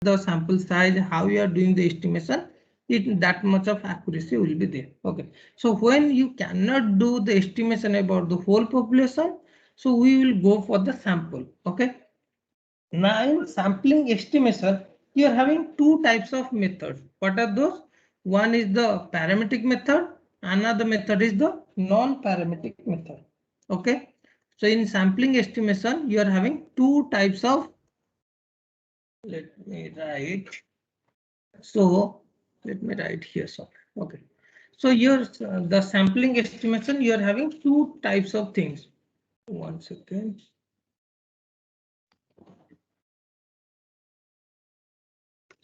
the sample size, how you are doing the estimation, that much of accuracy will be there. Okay, so when you cannot do the estimation about the whole population, so we will go for the sample. Okay, now in sampling estimation, you are having two types of methods. What are those? One is the parametric method, another method is the non-parametric method. Okay, so in sampling estimation, you are having two types of, let me write. So let me write here. So okay. So your the sampling estimation, you are having two types of things. 1 second.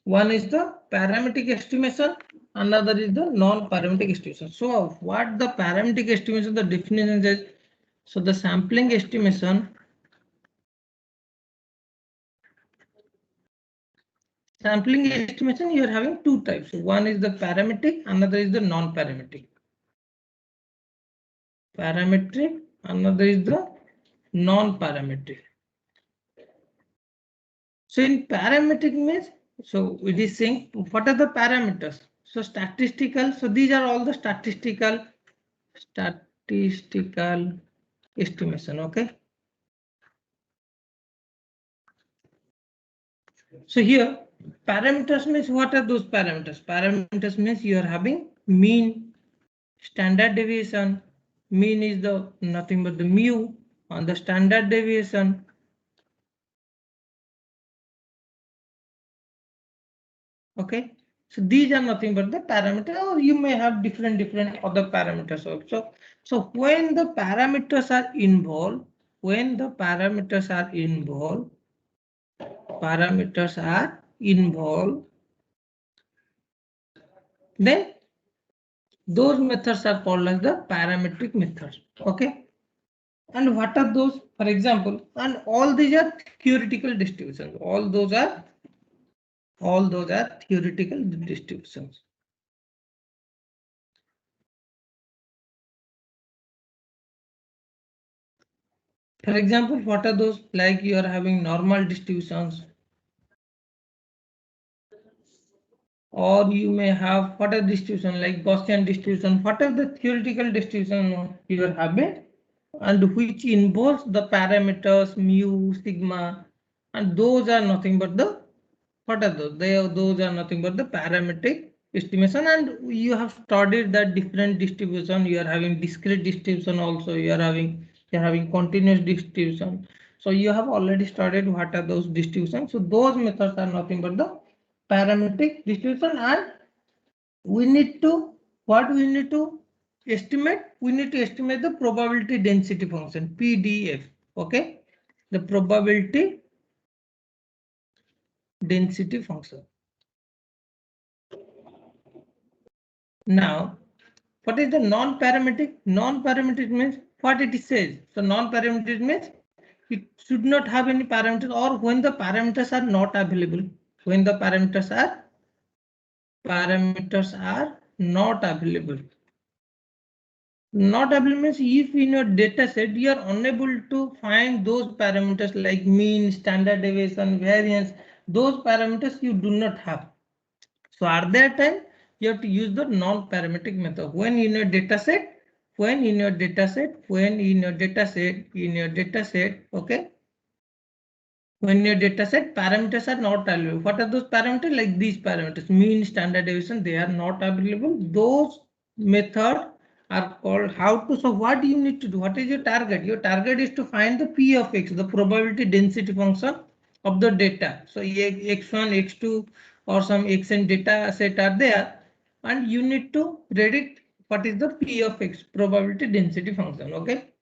One is the parametric estimation, another is the non-parametric estimation. So what the parametric estimation, the definition is, so the sampling estimation, you are having two types. One is the parametric, another is the non-parametric. Parametric, another is the non-parametric. So in parametric means, so it is saying what are the parameters? So statistical, so these are all the statistical estimation. Okay. So here parameters means, what are those parameters? Parameters means you are having mean, standard deviation. Mean is the nothing but the mu on the standard deviation. Okay, so these are nothing but the parameters, or you may have different other parameters also. So when the parameters are involved, then those methods are called as the parametric methods. Okay, and what are those? For example, and all these are theoretical distributions. All those are theoretical distributions. For example, what are those? Like you are having normal distributions, or you may have what are distribution like Gaussian distribution. What are the theoretical distribution you are having, and which involves the parameters mu, sigma, and those are nothing but the, what are those? Those are nothing but the parametric estimation, and you have studied that different distribution. You are having discrete distribution also. You are having continuous distribution. So you have already studied what are those distributions. So those methods are nothing but the parametric distribution, and we need to, what we need to estimate? We need to estimate the probability density function, PDF. Okay, the probability density function. Now, what is the non-parametric? Non-parametric means what it says. So non-parametric means it should not have any parameters, or when the parameters are not available. When the parameters are not available. Not available means if in your data set you are unable to find those parameters like mean, standard deviation, variance, those parameters you do not have. So at that time you have to use the non-parametric method. When in your data set, okay, when your data set parameters are not available, what are those parameters? Like these parameters, mean, standard deviation, they are not available. Those methods are called how to. So what do you need to do? What is your target? Your target is to find the P of X, the probability density function of the data. So X1, X2 or some Xn data set are there, and you need to predict what is the P of X, probability density function. Okay.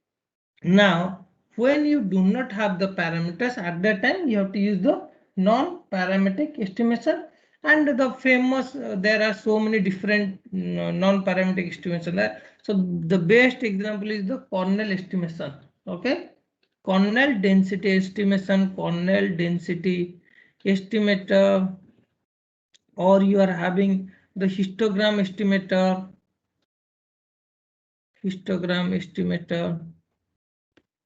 Now, when you do not have the parameters at that time, you have to use the non-parametric estimation. And the famous, there are so many different non-parametric estimation there. So the best example is the Cornell estimation. Okay, Cornell density estimation, Cornell density estimator, or you are having the histogram estimator,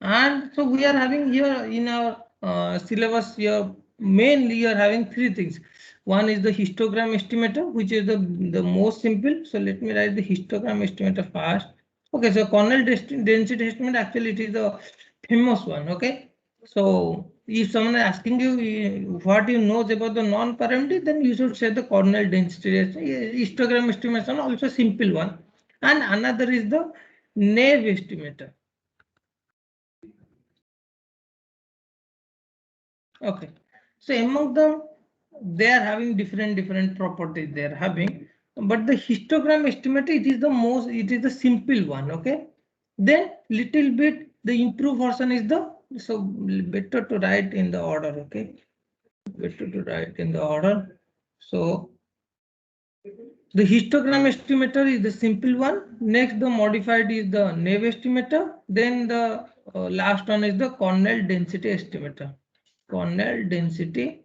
and so we are having here in our syllabus here mainly you are having three things. One is the histogram estimator, which is the most simple. So let me write the histogram estimator first. Okay, so Cornell density estimate, actually it is the famous one. Okay, so if someone is asking you what you know about the non-parametric, then you should say the Cornell density histogram estimation, also simple one. And another is the Nave estimator. Okay, so among them, they are having different properties they are having, but the histogram estimator, it is the simple one. Okay, then little bit the improved version is the, so better to write in the order. Okay, better to write in the order. So the histogram estimator is the simple one. Next, the modified is the Nave estimator. Then the last one is the Cornell density estimator. Cornell density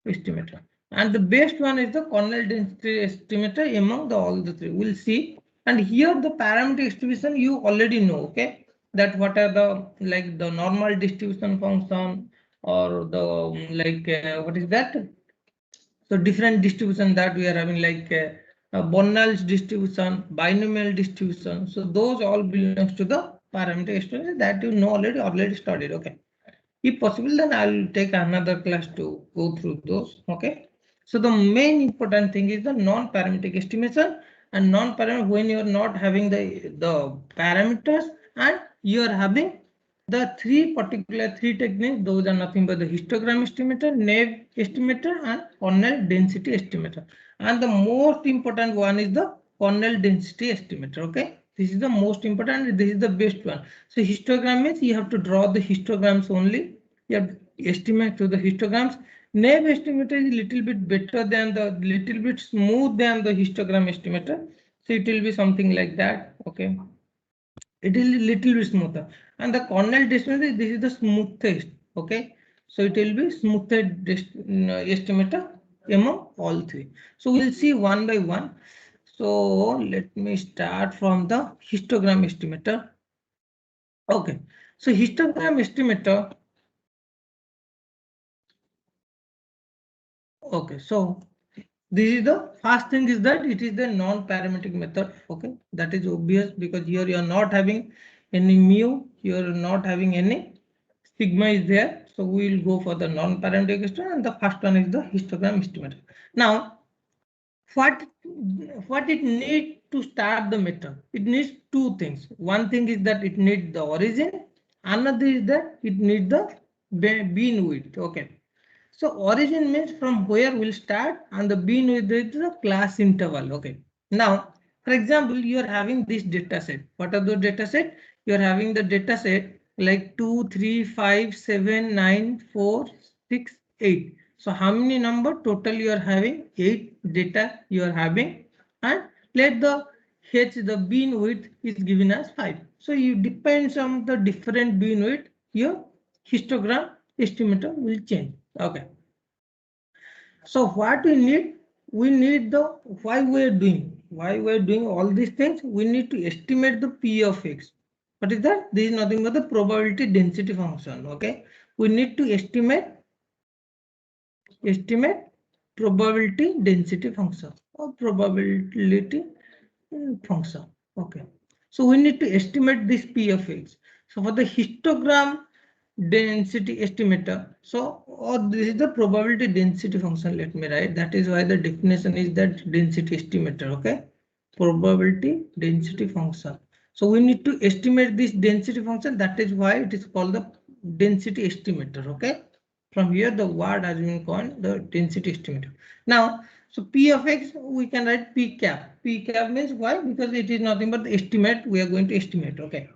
estimator, and the best one is the Cornell density estimator among all the three. We'll see. And here the parameter distribution you already know. Okay, that what are the, like the normal distribution function, or the what is that? So different distribution that we are having, like Bonal's distribution, binomial distribution. So those all belongs to the parameter estimation that you know already studied. Okay. If possible, then I'll take another class to go through those. Okay. So the main important thing is the non-parametric estimation, and non-parametric when you are not having the parameters, and you are having the three techniques. Those are nothing but the histogram estimator, Nave estimator, and Cornell density estimator. And the most important one is the Cornell density estimator. Okay, this is the most important. This is the best one. So histogram means you have to draw the histograms only. You have to estimate to the histograms. Nave estimator is little bit better than little bit smooth than the histogram estimator. So it will be something like that. Okay, it is little bit smoother. And the Cornell estimator, this is the smoothest. Okay, so it will be smoothest estimator among all three. So we'll see one by one. So let me start from the histogram estimator. Okay, so histogram estimator. Okay, so this is the first thing is that it is the non-parametric method. Okay, that is obvious because here you are not having any mu, you are not having any sigma is there. So we will go for the non-parametric estimate, and the first one is the histogram estimator. Now, what it needs to start the method? It needs two things. One thing is that it needs the origin. Another is that it needs the bean width. Okay. So origin means from where we'll start, and the bean width is the class interval. Okay. Now, for example, you are having this data set. What are the data set? You are having the data set like 2, 3, 5, 7, 9, 4, 6, 8. So how many number total you are having? 8 data you are having, and let the h, the bean width is given as 5. So you depends on the different bean width, your histogram estimator will change. Okay. So what we need the, why we're doing all these things, we need to estimate the P of X. What is that? This is nothing but the probability density function. Okay. We need to estimate probability density function, or probability function. Okay. So we need to estimate this P of X. So for the histogram density estimator, so this is the probability density function. Let me write. That is why the definition is that density estimator. Okay, probability density function. So we need to estimate this density function. That is why it is called the density estimator. Okay, from here the word has been called the density estimator. Now, so P of X, we can write P cap. P cap means why? Because it is nothing but the estimate. We are going to estimate. Okay.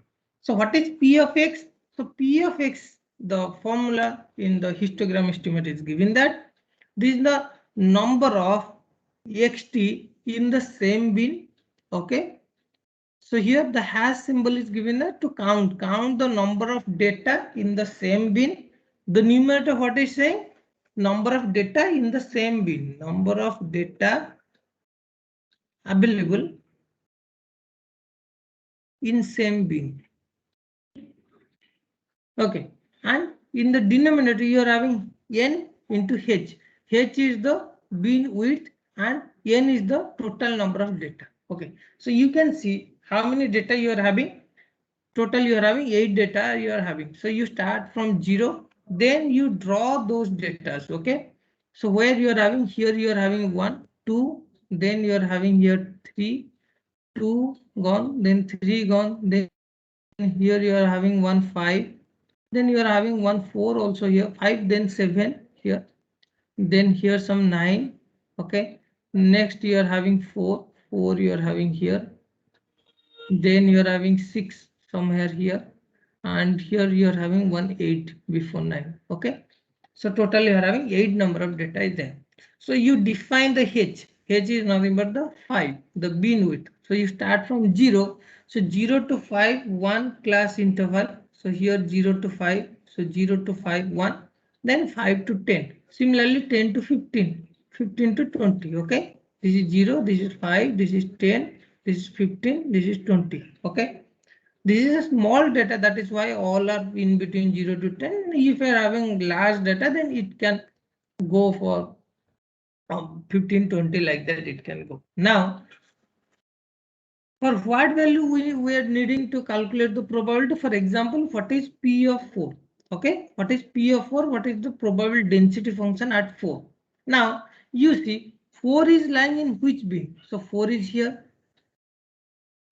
So what is P of X? So P of X, the formula in the histogram estimate is given that this is the number of xt in the same bin. Okay. So here the hash symbol is given that to count the number of data in the same bin. The numerator, what is saying? Number of data in the same bin. Number of data available in same bin. Okay, and in the denominator you are having n into h. H is the bin width and n is the total number of data. Okay, so you can see how many data you are having. Total you are having 8 data you are having. So you start from 0, then you draw those data. Okay, so where you are having, here you are having 1, 2, then you are having here 3, 2 gone, then 3 gone, then here you are having 1, 5, then you are having 1, 4 also here, 5, then 7 here, then here some 9. Okay, next you are having 4, 4 you are having here, then you are having 6 somewhere here, and here you are having 1, 8 before 9. Okay, so total you are having 8 number of data is there. So you define the h. H is nothing but the 5, the bin width. So you start from 0. So 0 to 5, 1 class interval. So here 0 to 5. So 0 to 5, 1. Then 5 to 10. Similarly 10 to 15. 15 to 20. Okay. This is 0. This is 5. This is 10. This is 15. This is 20. Okay. This is a small data, that is why all are in between 0 to 10. If you are having large data, then it can go for 15, 20, like that it can go. Now, for what value we are needing to calculate the probability? For example, what is P of 4? Okay, what is P of 4? What is the probability density function at 4? Now, you see 4 is lying in which bin? So 4 is here.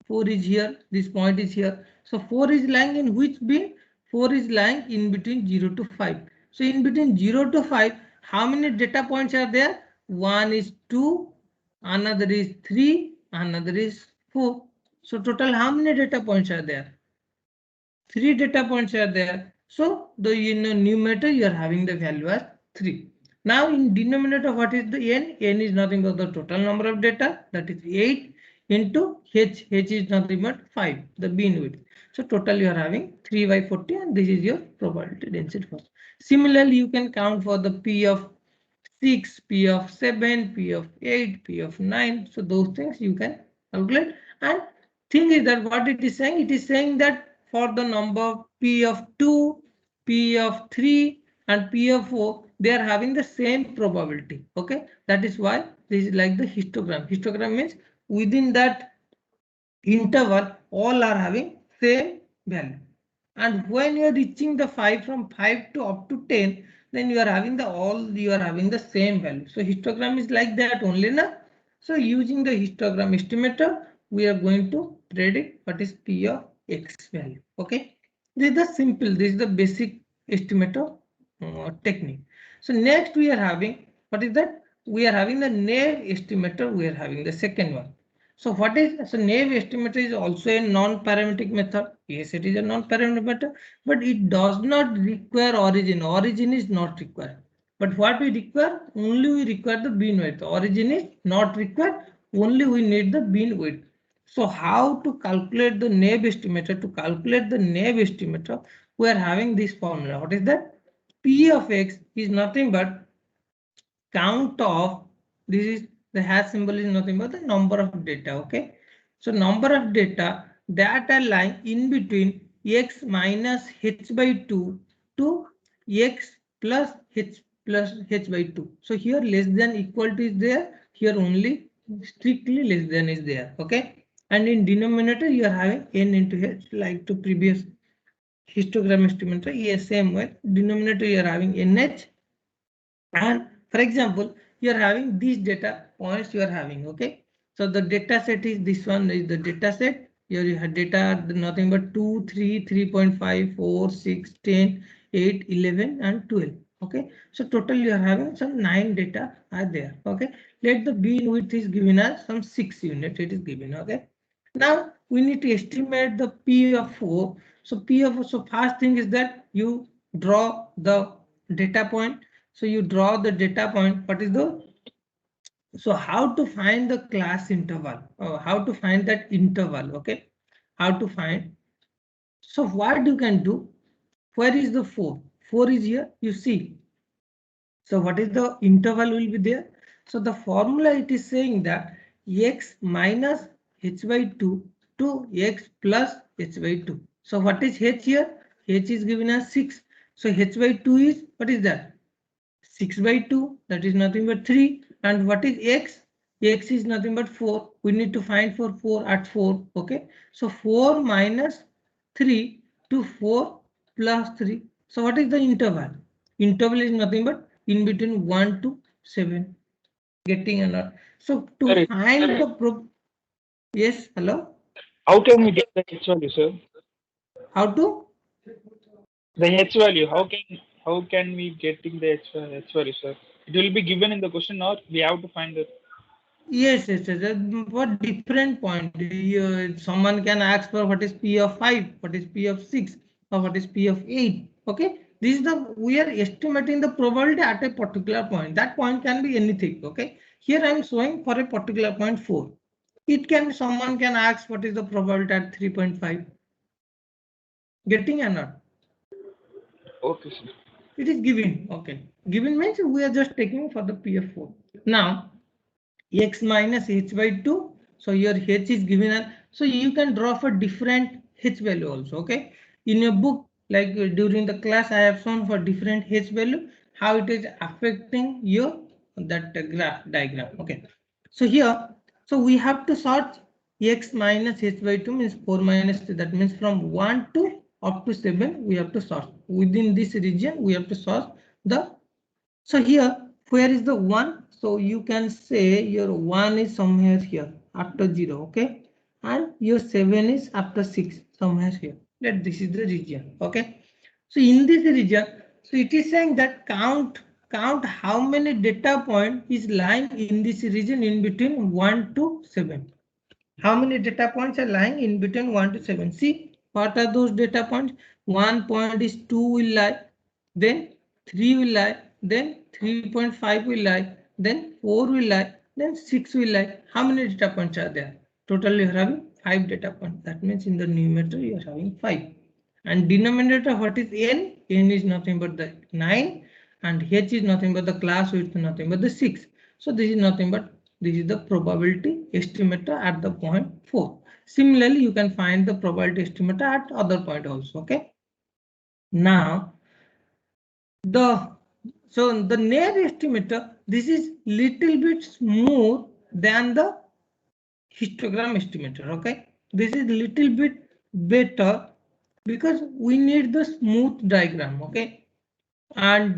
4 is here, this point is here. So 4 is lying in which bin? 4 is lying in between 0 to 5. So in between 0 to 5, how many data points are there? One is 2, another is 3, another is 4. So total how many data points are there? 3 data points are there. So the numerator you are having the value as 3. Now in denominator, what is the n? N is nothing but the total number of data, that is 8 into h. H is nothing but 5, the bin width. So total you are having 3 by 40, and this is your probability density function. Similarly, you can count for the P of 6, P of 7, P of 8, P of 9. So those things you can calculate. And thing is that what it is saying? It is saying that for the number P of 2, P of 3, and P of 4, they are having the same probability. Okay, that is why this is like the histogram. Histogram means within that interval, all are having same value. And when you are reaching the 5, from 5 to up to 10, then you are having the same value. So histogram is like that only, na? So using the histogram estimator, we are going to predict what is P of X value. Okay, this is the simple, this is the basic estimator technique. So next we are having, what is that? We are having the naive estimator. We are having the second one. So what is, so naive estimator is also a non-parametric method. Yes, it is a non-parametric method, but it does not require origin. Origin is not required. But what we require? Only we require the bin width. Origin is not required. Only we need the bin width. So how to calculate the naive estimator? To calculate the naive estimator, we are having this formula. What is that? P of X is nothing but count of, this is the hash symbol, is nothing but the number of data. Okay, so number of data that are lying in between x minus h by 2 to x plus h by 2. So here less than equal to is there, here only strictly less than is there. Okay, and in denominator you are having n into h, like to previous histogram estimator. Yes, same way, denominator you are having nh, and for example, you are having these data points you are having. Okay, so the data set is this one, is the data set. Here you have data nothing but 2, 3, 3.5, 4, 6, 10, 8, 11, and 12. Okay, so total you are having some 9 data are there. Okay, let the bin width is given as some 6 units, it is given. Okay, now we need to estimate the P of 4. So P of 4, so first thing is that you draw the data point. So you draw the data point. What is the, so how to find the class interval, how to find that interval? Okay, how to find? So what you can do, where is the 4? 4 is here, you see. So what is the interval will be there? So the formula, it is saying that x minus h by 2 to x plus h by 2. So what is h here? H is given as 6. So h by 2 is, what is that? 6 by 2, that is nothing but 3. And what is x? X is nothing but 4. We need to find for 4 at 4. Okay, so 4 minus 3 to 4 plus 3. So what is the interval? Interval is nothing but in between 1 to 7. Getting or not? So to Sorry. find the yes, hello. How can we get the H value, sir? How to? The H value. How can we getting the H value, sir? It will be given in the question, or we have to find it. Yes, yes, yes. What different point? Someone can ask for what is P of 5, what is P of 6, or what is P of 8. Okay, this is the we are estimating the probability at a particular point. That point can be anything. Okay, here I am showing for a particular point 4. It can someone can ask what is the probability at 3.5. Getting or not? Okay, sir. It is given. Okay, given means we are just taking for the P of 4. Now x minus h by 2. So your h is given, and so you can draw for different h value also. Okay, in a book like during the class I have shown for different h value how it is affecting your that graph diagram. Okay, so here so we have to sort x minus h by 2 means 4 minus 2, that means from 1 to up to 7 we have to sort within this region. We have to sort the so here, where is the 1? So you can say your 1 is somewhere here after 0, okay? And your 7 is after 6, somewhere here. That this is the region, okay? So in this region, so it is saying that count how many data point is lying in this region in between 1 to 7. How many data points are lying in between 1 to 7? See, what are those data points? 1 point is 2 will lie, then 3 will lie, then 3.5 will lie, then 4 will lie, then 6 will lie. How many data points are there? Total you are having 5 data points. That means in the numerator you are having 5. And denominator, what is n? N is nothing but the 9, and h is nothing but the class width, nothing but the 6. So this is nothing but this is the probability estimator at the point 4. Similarly, you can find the probability estimator at other point also. Okay. Now the naive estimator, this is little bit smooth than the histogram estimator. Okay, this is little bit better because we need the smooth diagram. Okay, and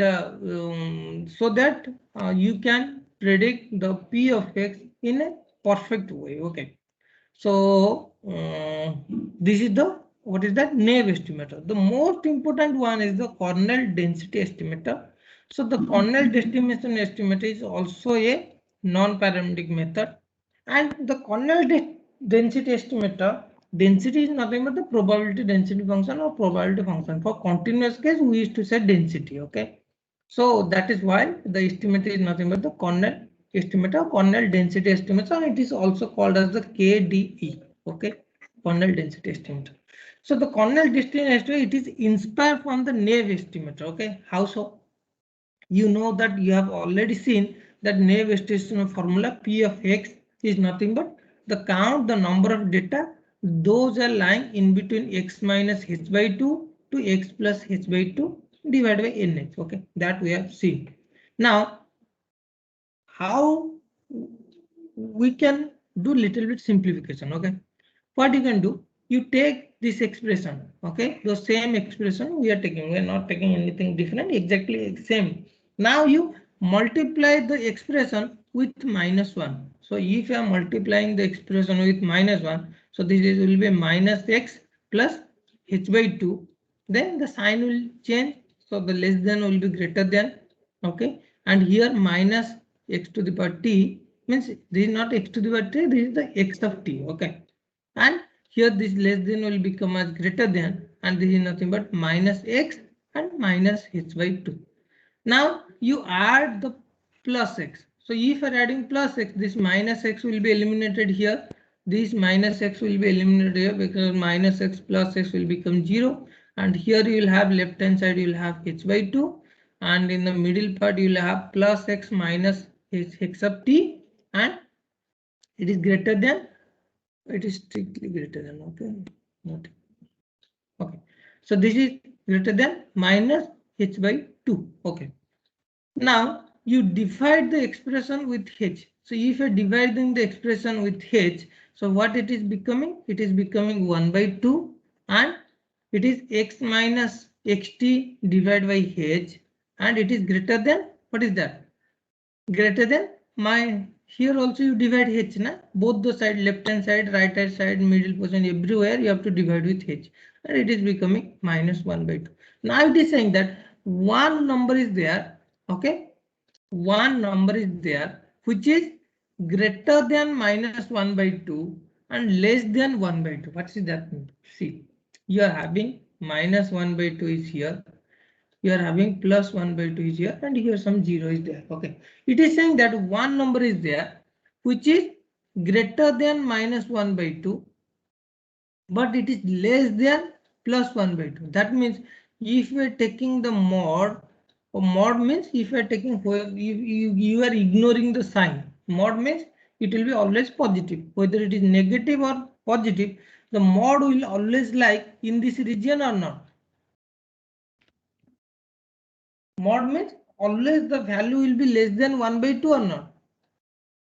so that you can predict the p of x in a perfect way. Okay, so this is the what is that naive estimator. The most important one is the Cornell density estimator. So the Cornell distribution estimator is also a non-parametric method, and the Cornell density estimator, density is nothing but the probability density function or probability function. For continuous case we used to say density. Okay, so that is why the estimator is nothing but the Cornell estimator, Cornell density estimator, and it is also called as the KDE. Okay, Cornell density estimator. So the Cornell density estimator, it is inspired from the naive estimator. Okay, how so? You know that you have already seen that naive estimation formula P of x is nothing but the count the number of data those are lying in between x minus h by 2 to x plus h by 2 divided by nh. Okay, that we have seen. Now how we can do little bit simplification. Okay, what you can do, you take this expression. Okay, the same expression we are taking, we are not taking anything different, exactly same. Now you multiply the expression with -1. So if you are multiplying the expression with -1, so this is will be minus x plus h by 2, then the sign will change, so the less than will be greater than. Okay, and here minus x to the power t means this is not x to the power t, this is the x of t. Okay, and here this less than will become as greater than, and this is nothing but minus x and minus h by 2. Now you add the plus x. So if you are adding plus x, this minus x will be eliminated here. This minus x will be eliminated here because minus x plus x will become 0. And here you will have left hand side, you will have h by 2. And in the middle part, you will have plus x minus x of t. And it is greater than, it is strictly greater than. Okay. Not, okay. So this is greater than minus h by 2. Okay. Now you divide the expression with h. So if you're dividing the expression with h, so what it is becoming? It is becoming 1 by 2, and it is x minus xt divided by h, and it is greater than, what is that? Greater than my, here also you divide h, na? Both the side, left hand side, right hand side, middle position, everywhere you have to divide with h, and it is becoming minus 1 by 2. Now it is saying that one number is there, okay? One number is there which is greater than minus 1 by 2 and less than 1 by 2. What is that mean? See, you are having minus 1 by 2 is here, you are having plus 1 by 2 is here, and here some 0 is there. Okay, it is saying that one number is there which is greater than minus 1 by 2, but it is less than plus 1 by 2. That means if we are taking the mod, or mod means if you are taking, you are ignoring the sign. Mod means it will be always positive, whether it is negative or positive, the mod will always lie in this region or not. Mod means always the value will be less than 1 by 2 or not.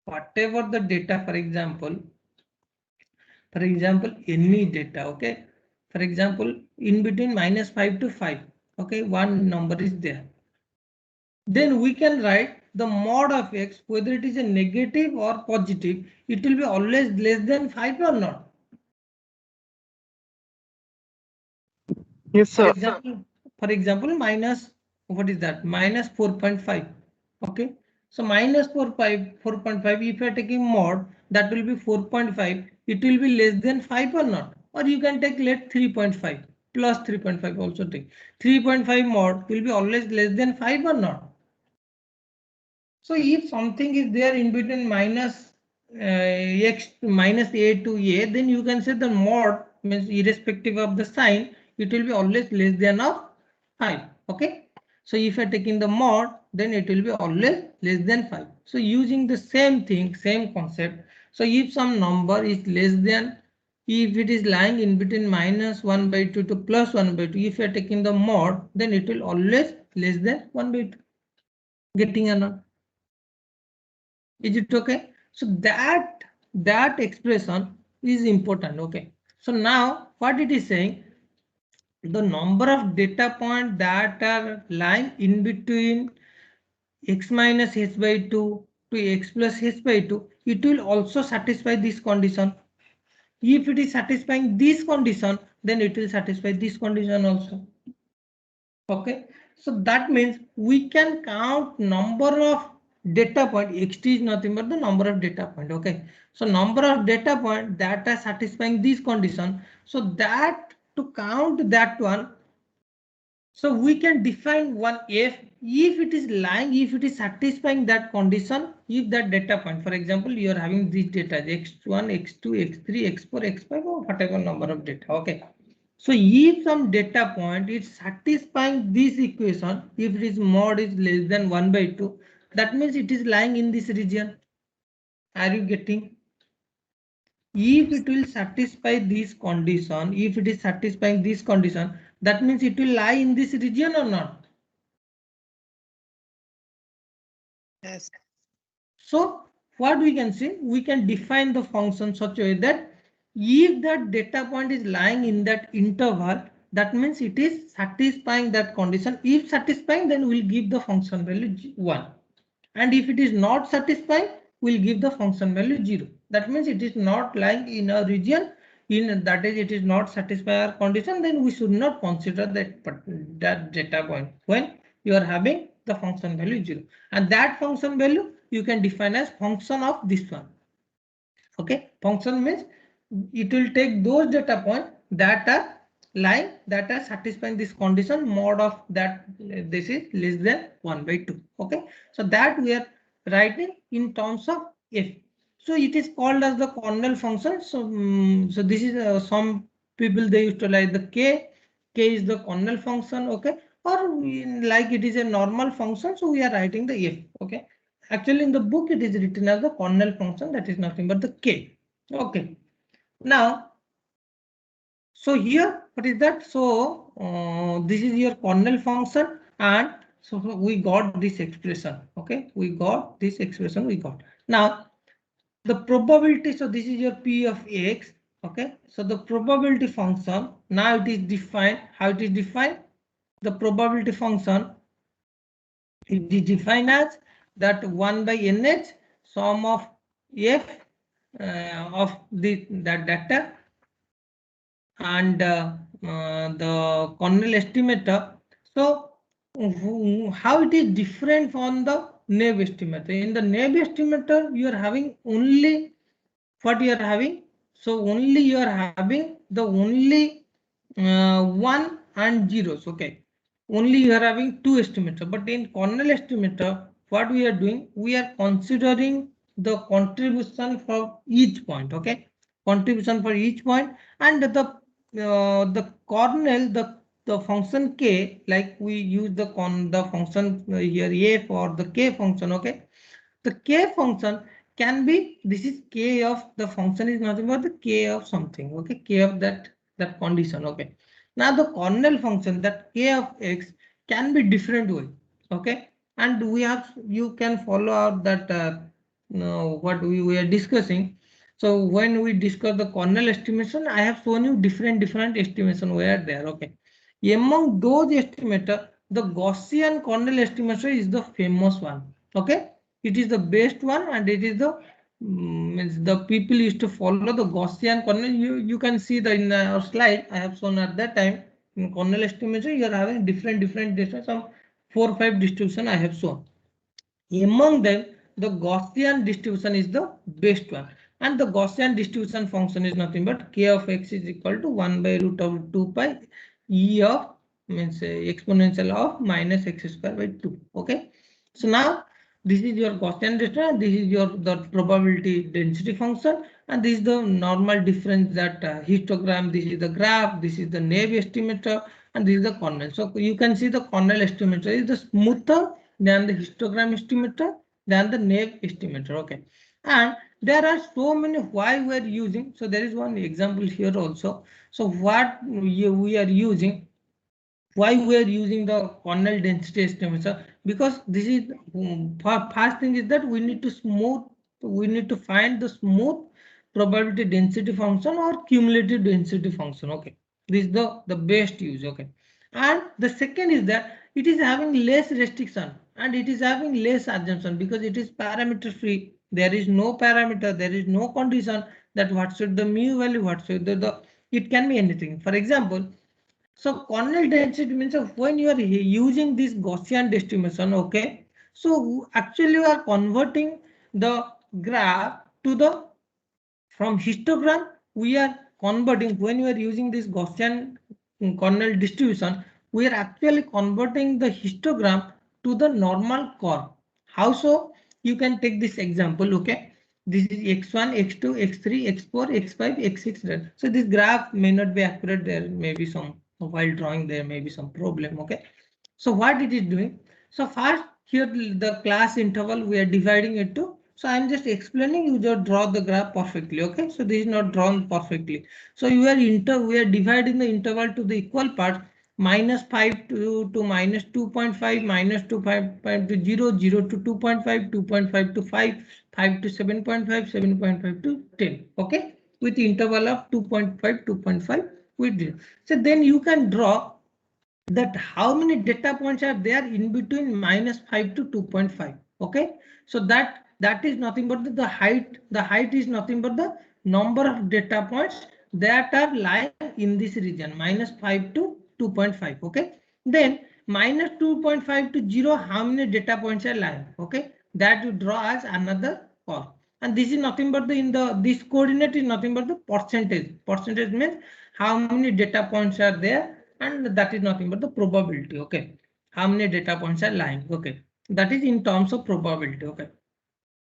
Whatever the data, for example any data, okay, for example in between minus 5 to 5, okay, one number is there, then we can write the mod of x, whether it is a negative or positive, it will be always less than 5 or not. Yes, sir. For example minus, what is that, minus 4.5, okay, so minus 4.5, if you are taking mod, that will be 4.5, it will be less than 5 or not, or you can take let 3.5 plus 3.5 also take 3.5, mod will be always less than 5 or not. So if something is there in between minus x minus a to a, then you can say the mod means irrespective of the sign, it will be always less than of 5. Okay. So if you are taking the mod, then it will be always less than 5. So using the same thing, same concept. So if some number is less than, if it is lying in between minus 1 by 2 to plus 1 by 2, if you are taking the mod, then it will always less than 1 by 2. Getting or not? Is it okay? So that expression is important. Okay. So now what it is saying, the number of data points that are lying in between x minus h by 2 to x plus h by 2, it will also satisfy this condition. If it is satisfying this condition, then it will satisfy this condition also. Okay, so that means we can count number of data point. Xt is nothing but the number of data point. Okay, so number of data point that are satisfying this condition, so that to count that one, so we can define one if it is lying, if it is satisfying that condition, if that data point, for example you are having these data x1 x2 x3 x4 x5 or whatever number of data. Okay, so if some data point is satisfying this equation, if it is mod is less than 1 by 2, that means it is lying in this region. Are you getting? If it will satisfy this condition, if it is satisfying this condition, that means it will lie in this region or not? Yes. So what we can say, we can define the function such a way that if that data point is lying in that interval, that means it is satisfying that condition. If satisfying, then we'll give the function value 1. And if it is not satisfying, we'll give the function value 0. That means it is not lying in a region, in that is it is not satisfying our condition, then we should not consider that data point when you are having the function value 0. And that function value you can define as function of this one. Okay, function means it will take those data points that are lying, that are satisfying this condition, mod of that this is less than 1 by 2. Okay, so that we are writing in terms of f. So it is called as the kernel function. So so this is some people they used to like the k is the kernel function. Okay, or like it is a normal function, so we are writing the f. Okay, actually in the book it is written as the kernel function, that is nothing but the k. Okay, now so here what is that? So this is your kernel function, and So we got this expression. Okay, we got this expression. We got now the probability. So this is your P of X. Okay, so the probability function now it is defined. How it is defined? The probability function it is defined as that 1 by nh sum of f of that data and the Cornell estimator. So how it is different from the Naive estimator? In the Naive estimator, you are having only what you are having. So only you are having the only 1 and zeros. Okay, only you are having two estimator. But in Cornell estimator, what we are doing, we are considering the contribution for each point. Okay, contribution for each point, and the Cornell the function k, like we use the function here f or the k function. Okay, the k function can be, this is k of the function is nothing but the k of something. Okay, k of that condition. Okay, now the Cornell function that k of x can be different way. Okay, and you can follow out that what we are discussing. So when we discuss the Cornell estimation, I have shown you different estimation were there. Okay, among those estimator, the Gaussian Cornell estimation is the famous one. Okay, it is the best one, and it is the means the people used to follow the Gaussian Cornell. You can see the in our slide I have shown at that time. In Cornell estimation, you are having different distributions. Some 4 or 5 distribution I have shown. Among them, the Gaussian distribution is the best one, and the Gaussian distribution function is nothing but k of x is equal to 1 by root of 2 pi e of means exponential of minus x square by 2. Okay, so now this is your Gaussian distribution, this is your the probability density function, and this is the normal difference that histogram. This is the graph, this is the Naive estimator, and this is the Cornell. So you can see the Cornell estimator is the smoother than the histogram estimator, than the Naive estimator. Okay, and there are so many why we are using. So there is one example here also. So what we are using, why we are using the Cornell density estimation, because this is first thing is that we need to find the smooth probability density function or cumulative density function. Okay, this is the best use. Okay, and the second is that it is having less restriction and it is having less assumption because it is parameter free. There is no parameter, there is no condition that what should the mu value, what should the it can be anything. For example, so Cornell density means when you are using this Gaussian distribution. Okay, so actually you are converting the graph to the from histogram. We are converting when you are using this Gaussian Cornell distribution. We are actually converting the histogram to the normal curve. How so? You can take this example. Okay, this is x1, x2, x3, x4, x5, x6. So this graph may not be accurate. There may be some while drawing, there may be some problem. Okay, so what it is doing? So first here the class interval we are dividing it to. So I'm just explaining, you just draw the graph perfectly. Okay, so this is not drawn perfectly. So we are dividing the interval to the equal parts, -5 to minus 2.5, minus 2.5 to 0, 0 to 2.5, 2.5 to 5, 5 to 7.5, 7.5 to 10. Okay, with the interval of 2.5, 2.5 we did. So then you can draw that how many data points are there in between -5 to 2.5. Okay, so that is nothing but the height. The height is nothing but the number of data points that are lying in this region -5 to 2.5. Okay, then -2.5 to 0, how many data points are lying? Okay, that you draw as another curve, and this is nothing but this coordinate is nothing but the percentage. Percentage means how many data points are there, and that is nothing but the probability. Okay, how many data points are lying. Okay, that is in terms of probability. Okay,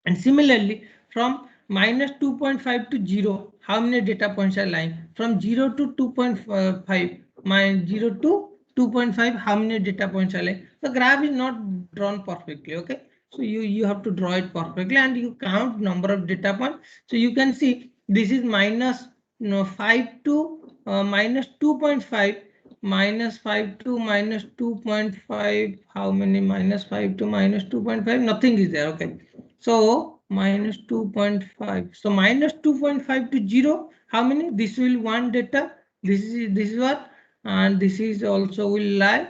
and similarly from -2.5 to 0, how many data points are lying? From 0 to 2.5, 0 to 2.5, how many data points are lying? The graph is not drawn perfectly. Okay, so you have to draw it perfectly and you count number of data points. So you can see this is -5 to -2.5 -5 to -2.5, how many -5 to -2.5? Nothing is there. Okay, so -2.5. So -2.5 to 0. How many? This will one data. This is what, and this is also will lie.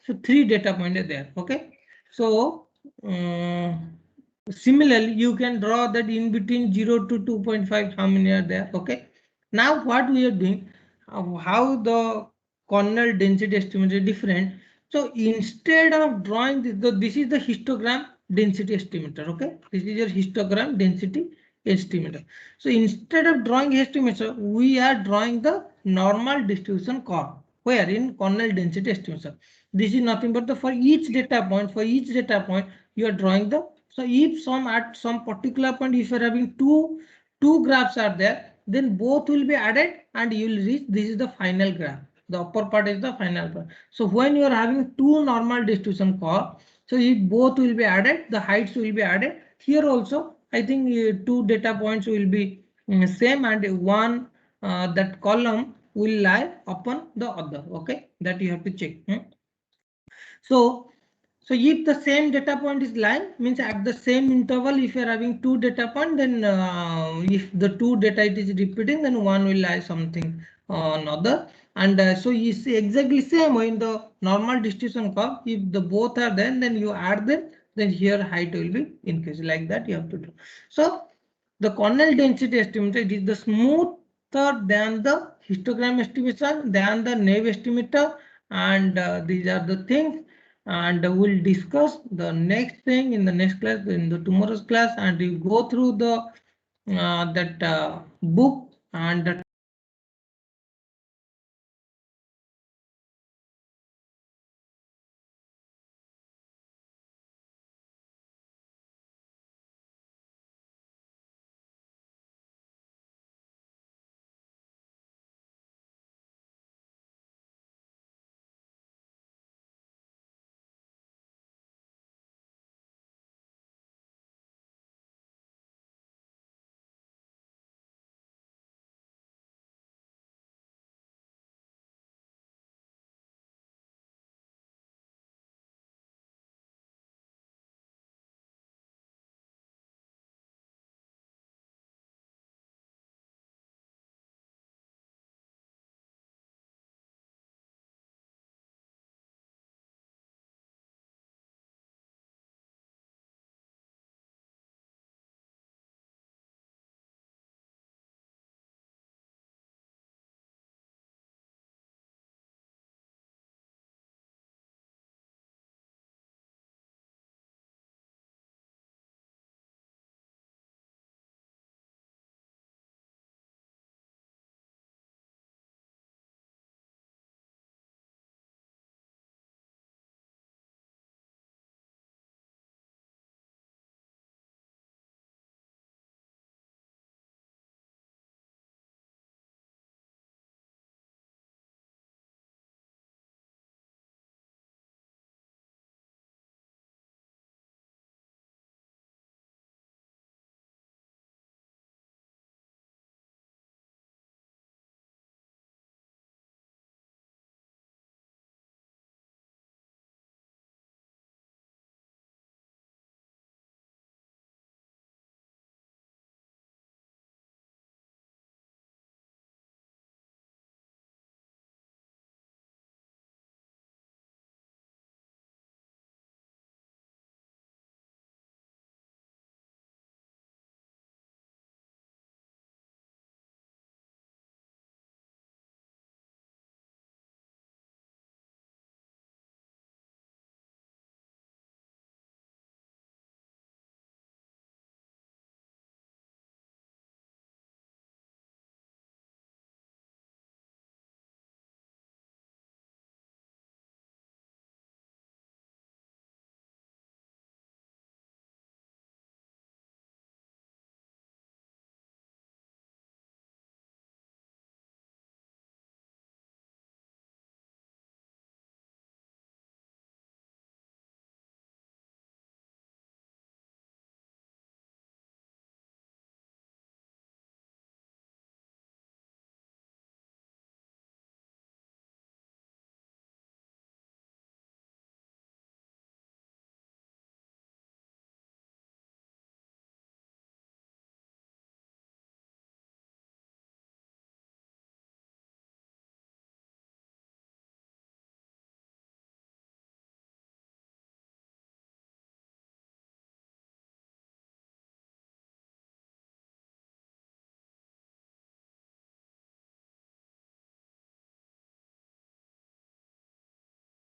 So 3 data points are there. Okay, so similarly, you can draw that in between 0 to 2.5, how many are there? Okay. Now what we are doing, how the cornell density estimate is different. So instead of drawing this is the histogram density estimator. Okay, this is your histogram density estimator. So instead of drawing estimator, we are drawing the normal distribution curve. Where in cornell density estimator, this is nothing but the for each data point you are drawing the. So if some at some particular point, if you are having two graphs are there, then both will be added and you will reach, this is the final graph. The upper part is the final part. So when you are having two normal distribution curve, so if both will be added, the heights will be added. Here also, I think two data points will be same, and one that column will lie upon the other. Okay, that you have to check. So if the same data point is lying, means at the same interval, if you are having two data point, then if the two data it is repeating, then one will lie something another. And so you see exactly same way in the normal distribution curve. If the both are there, then you add them, then here height will be increased. Like that you have to do. So the Cornell density estimator is the smoother than the histogram estimation, than the Naive estimator, and these are the things. And we'll discuss the next thing in the next class, in the tomorrow's class, and we go through the that book and the